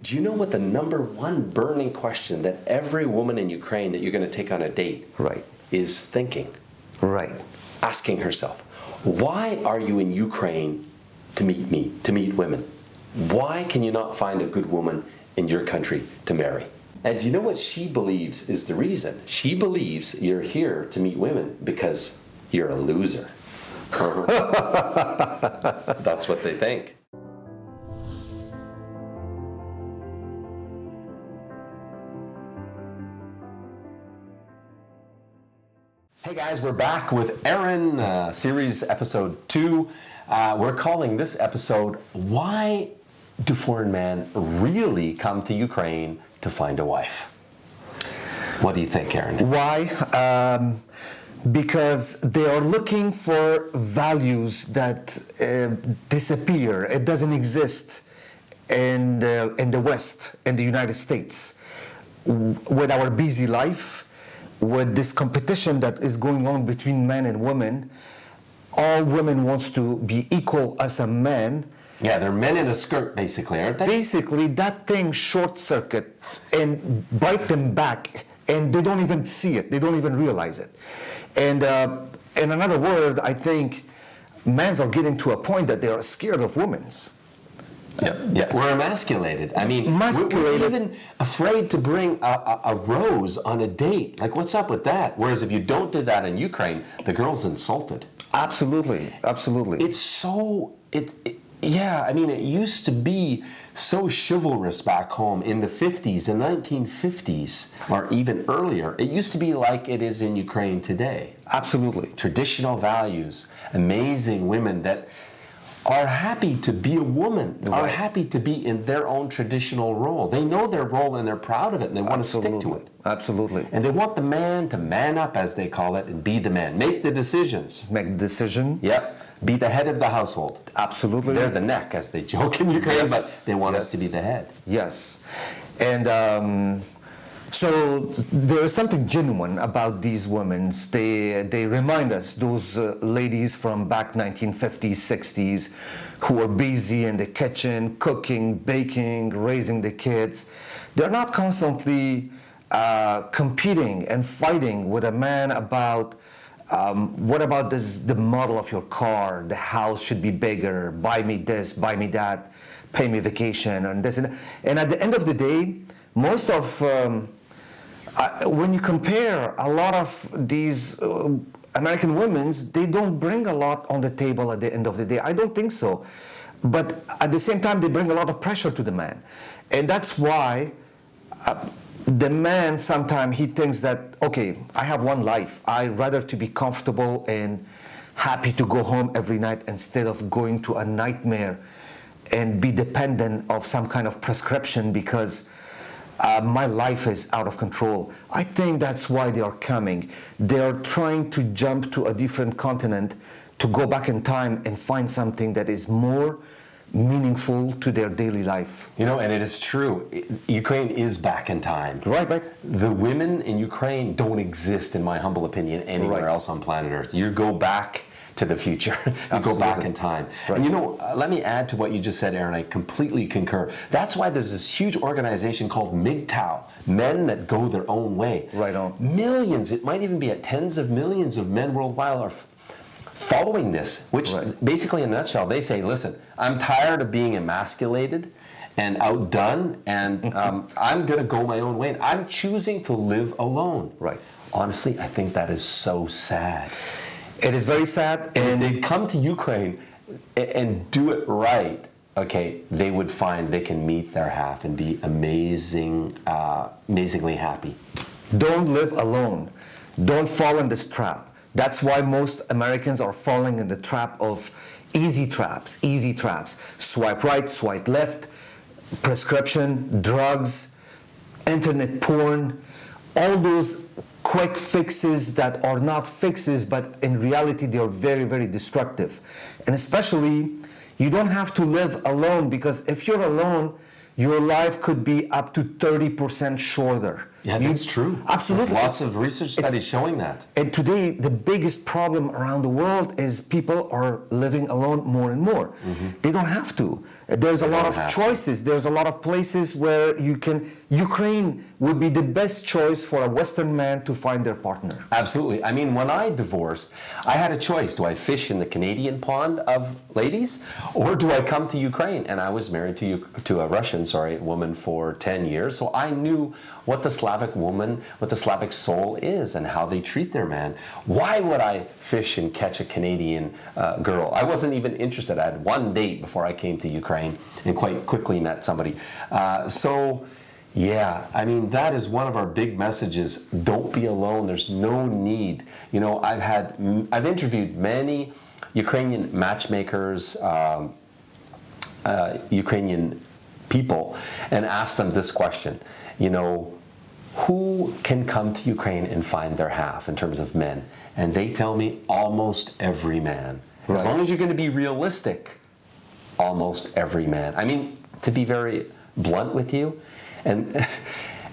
Do you know what the number one burning question that every woman in Ukraine that you're going to take on a date Right. is thinking? Right. Asking herself, why are you in Ukraine to meet me, to meet women? Why can you not find a good woman in your country to marry? And do you know what she believes is the reason? She believes you're here to meet women because you're a loser. That's what they think. Hey guys, we're back with Aaron, series episode 2. We're calling this episode, Why Do Foreign Men Really Come to Ukraine to Find a Wife? What do you think, Aaron? Why? Because they are looking for values that disappear. It doesn't exist in the West, in the United States. With our busy life, with this competition that is going on between men and women, all women wants to be equal as a man. Yeah, they're men in a skirt, basically, aren't they? Basically, that thing short circuits and bite them back, and they don't even see it. They don't even realize it. And in another word, I think men are getting to a point that they are scared of women. Yeah, we're emasculated. I mean, we're even afraid to bring a rose on a date. Like, what's up with that? Whereas if you don't do that in Ukraine, the girl's insulted. Absolutely, absolutely. It's so, yeah, I mean, it used to be so chivalrous back home in the 50s, the 1950s, or even earlier. It used to be like it is in Ukraine today. Absolutely. Traditional values, amazing women that are happy to be a woman, are happy to be in their own traditional role. They know their role and they're proud of it and they want to stick to it. Absolutely. And they want the man to man up, as they call it, and be the man. Make the decisions. Make the decision. Yep. Be the head of the household. Absolutely. They're the neck, as they joke in Ukraine, but they want us to be the head. Yes. And so there is something genuine about these women. They remind us, those ladies from back 1950s, 60s, who were busy in the kitchen, cooking, baking, raising the kids. They're not constantly competing and fighting with a man about what about the model of your car, the house should be bigger, buy me this, buy me that, pay me vacation, and this and that. And at the end of the day, most of when you compare a lot of these American women, they don't bring a lot on the table at the end of the day. I don't think so. But at the same time, they bring a lot of pressure to the man. And that's why the man sometimes he thinks that, okay, I have one life. I'd rather to be comfortable and happy to go home every night instead of going to a nightmare and be dependent of some kind of prescription because my life is out of control. I think that's why they are coming. They are trying to jump to a different continent to go back in time and find something that is more meaningful to their daily life. You know, and it is true. Ukraine is back in time. Right. The women in Ukraine don't exist, in my humble opinion, anywhere else on planet Earth. You go back to the future. You go back in time. Right. And you know, let me add to what you just said, Aaron. I completely concur. That's why there's this huge organization called MGTOW, Men That Go Their Own Way. Right on. Millions, it might even be at tens of millions of men worldwide are following this, which basically in a nutshell, they say, listen, I'm tired of being emasculated and outdone, and I'm going to go my own way. And I'm choosing to live alone. Right. Honestly, I think that is so sad. It is very sad. And if they come to Ukraine and do it right, okay, they would find they can meet their half and be amazingly happy. Don't live alone. Don't fall in this trap. That's why most Americans are falling in the trap of easy traps. Swipe right, swipe left, prescription, drugs, internet porn, all those quick fixes that are not fixes, but in reality they are very, very destructive. And especially, you don't have to live alone, because if you're alone, your life could be up to 30% shorter. Yeah, that's true. Absolutely. There's lots of research studies showing that. And today, the biggest problem around the world is people are living alone more and more. They don't have to. There's a lot of choices. There's a lot of places where you can. Ukraine would be the best choice for a Western man to find their partner. Absolutely. I mean, when I divorced, I had a choice. Do I fish in the Canadian pond of ladies, or do I come to Ukraine? And I was married to a Russian, woman for 10 years. So I knew what the Slavic woman, what the Slavic soul is and how they treat their man. Why would I fish and catch a Canadian girl? I wasn't even interested. I had one date before I came to Ukraine and quite quickly met somebody. Yeah, I mean, that is one of our big messages. Don't be alone. There's no need. You know, I've interviewed many Ukrainian matchmakers, Ukrainian people, and asked them this question. You know, who can come to Ukraine and find their half in terms of men? And they tell me almost every man. Right. As long as you're going to be realistic, almost every man. I mean, to be very blunt with you, and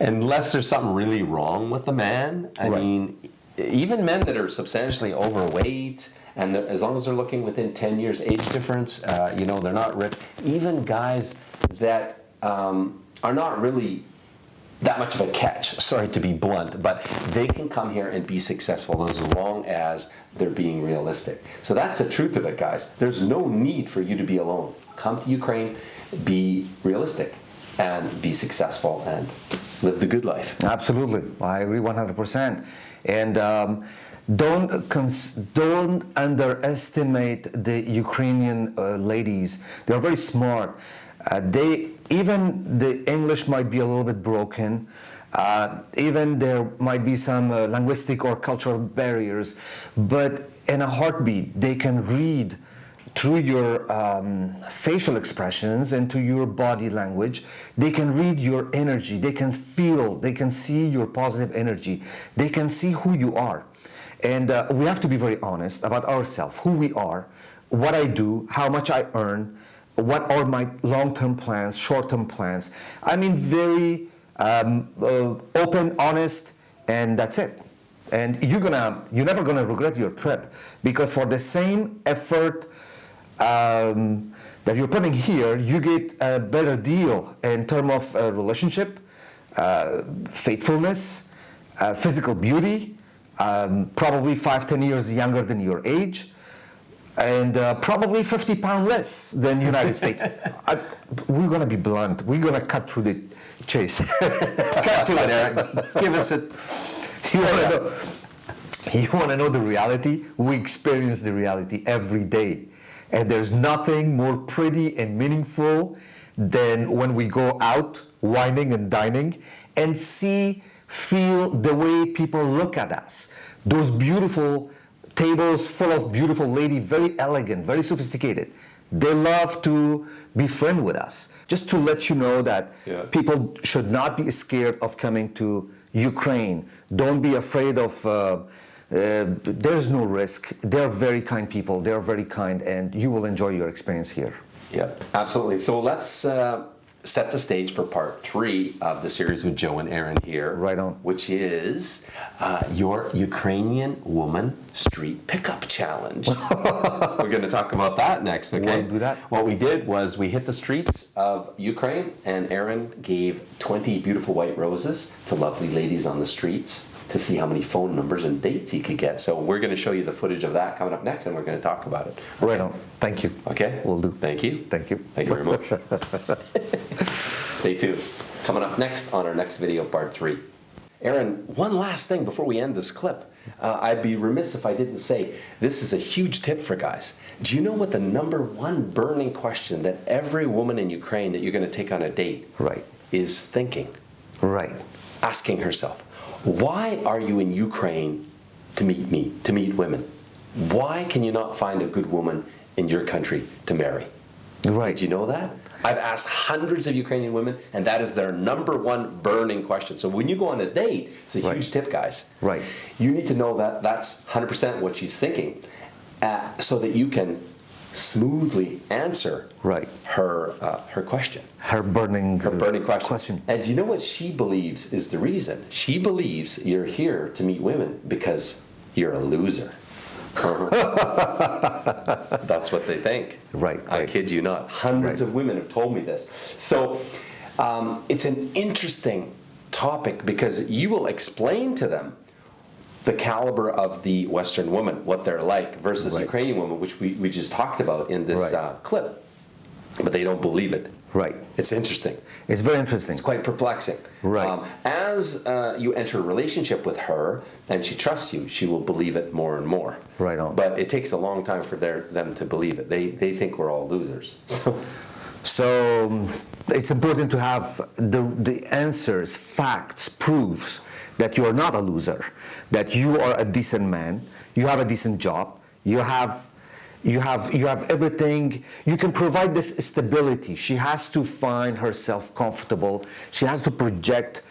unless there's something really wrong with the man, I mean, even men that are substantially overweight, and as long as they're looking within 10 years age difference, you know, they're not ripped. Even guys that are not really that much of a catch, sorry to be blunt, but they can come here and be successful as long as they're being realistic. So that's the truth of it, guys. There's no need for you to be alone. Come to Ukraine, be realistic, and be successful, and live the good life. Absolutely, I agree 100%. And don't underestimate the Ukrainian ladies. They're very smart. Even the English might be a little bit broken. Even there might be some linguistic or cultural barriers, but in a heartbeat, they can read through your facial expressions and to your body language. They can read your energy. They can feel, they can see your positive energy. They can see who you are. And we have to be very honest about ourselves, who we are, what I do, how much I earn, what are my long-term plans, short-term plans. I mean, very open, honest, and that's it. And you're never gonna regret your trip, because for the same effort that you're putting here, you get a better deal in terms of relationship, faithfulness, physical beauty, probably 5-10 years younger than your age, and probably 50 pounds less than United States. We're going to be blunt. We're going to cut through the chase. Cut to it, Eric. Give us it. You want to know the reality? We experience the reality every day. And there's nothing more pretty and meaningful than when we go out whining and dining and feel the way people look at us. Those beautiful tables full of beautiful ladies, very elegant, very sophisticated. They love to be friends with us. Just to let you know that people should not be scared of coming to Ukraine. Don't be afraid of, there's no risk. They're very kind people. They're very kind, and you will enjoy your experience here. Yeah, absolutely. So let's set the stage for part 3 of the series with Joe and Aaron here. Right on. Which is your Ukrainian woman street pickup challenge. We're going to talk about that next, okay? We'll do that. What we did was we hit the streets of Ukraine, and Aaron gave 20 beautiful white roses to lovely ladies on the streets to see how many phone numbers and dates he could get. So we're going to show you the footage of that coming up next, and we're going to talk about it. Right on. Thank you. Okay? Will do. Thank you. Thank you. Thank you very much. Stay tuned. Coming up next on our next video, part 3. Aaron, one last thing before we end this clip. I'd be remiss if I didn't say this is a huge tip for guys. Do you know what the #1 burning question that every woman in Ukraine that you're going to take on a date is thinking? Right. Asking herself, why are you in Ukraine to meet me, to meet women? Why can you not find a good woman in your country to marry? Right. Did you know that? I've asked hundreds of Ukrainian women, and that is their #1 burning question. So when you go on a date, it's a huge tip, guys. Right. You need to know that that's 100% what she's thinking, so that you can smoothly answer Right. her question. Her burning question. And do you know what she believes is the reason? She believes you're here to meet women because you're a loser. That's what they think. Right. I kid you not. Hundreds of women have told me this. So it's an interesting topic because you will explain to them the caliber of the Western woman, what they're like, versus Ukrainian women, which we just talked about in this clip. But they don't believe it. Right. It's interesting. It's very interesting. It's quite perplexing. Right. As you enter a relationship with her and she trusts you, she will believe it more and more. Right on. But it takes a long time for them to believe it. They think we're all losers. So it's important to have the answers, facts, proofs that you are not a loser, that you are a decent man, you have a decent job, you have everything. You can provide this stability. She has to find herself comfortable. She has to project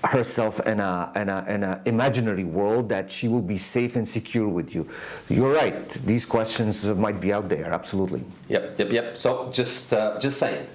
herself in a imaginary world that she will be safe and secure with you. You're right. These questions might be out there. Absolutely. Yep. So just saying.